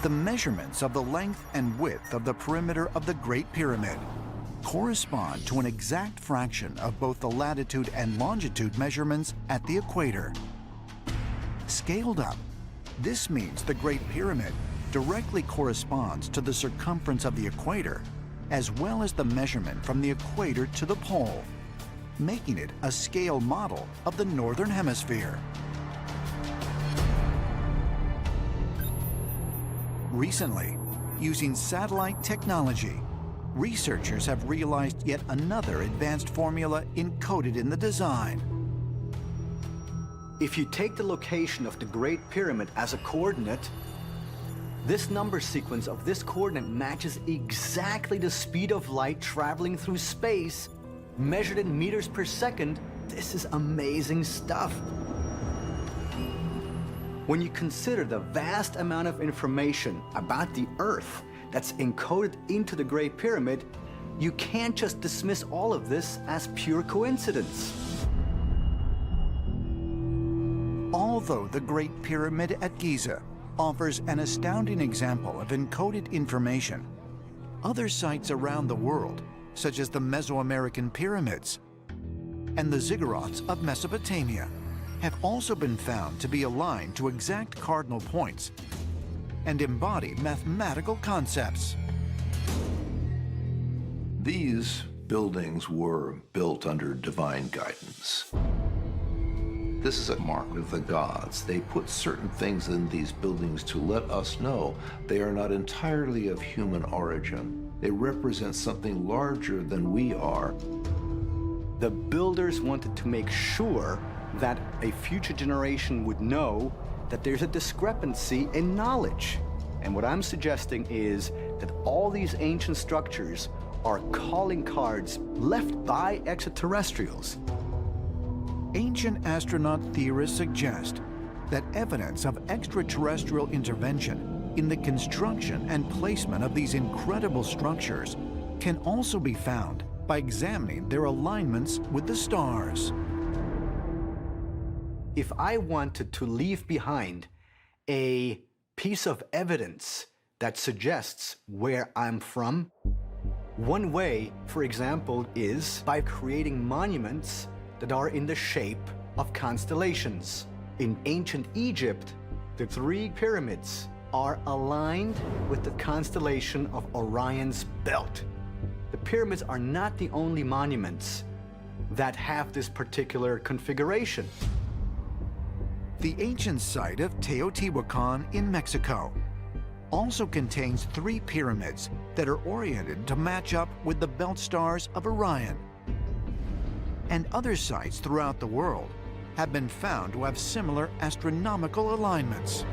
The measurements of the length and width of the perimeter of the Great Pyramid correspond to an exact fraction of both the latitude and longitude measurements at the equator. Scaled up, this means the Great Pyramid directly corresponds to the circumference of the equator, as well as the measurement from the equator to the pole, making it a scale model of the Northern Hemisphere. Recently, using satellite technology, researchers have realized yet another advanced formula encoded in the design. If you take the location of the Great Pyramid as a coordinate, this number sequence of this coordinate matches exactly the speed of light traveling through space, measured in meters per second. This is amazing stuff. When you consider the vast amount of information about the Earth that's encoded into the Great Pyramid, you can't just dismiss all of this as pure coincidence. Although the Great Pyramid at Giza offers an astounding example of encoded information, other sites around the world, such as the Mesoamerican pyramids and the ziggurats of Mesopotamia, have also been found to be aligned to exact cardinal points and embody mathematical concepts. These buildings were built under divine guidance. This is a mark of the gods. They put certain things in these buildings to let us know they are not entirely of human origin. They represent something larger than we are. The builders wanted to make sure that a future generation would know that there's a discrepancy in knowledge. And what I'm suggesting is that all these ancient structures are calling cards left by extraterrestrials. Ancient astronaut theorists suggest that evidence of extraterrestrial intervention in the construction and placement of these incredible structures can also be found by examining their alignments with the stars. If I wanted to leave behind a piece of evidence that suggests where I'm from, one way, for example, is by creating monuments that are in the shape of constellations. In ancient Egypt, the 3 pyramids are aligned with the constellation of Orion's belt. The pyramids are not the only monuments that have this particular configuration. The ancient site of Teotihuacan in Mexico also contains 3 pyramids that are oriented to match up with the belt stars of Orion. And other sites throughout the world have been found to have similar astronomical alignments.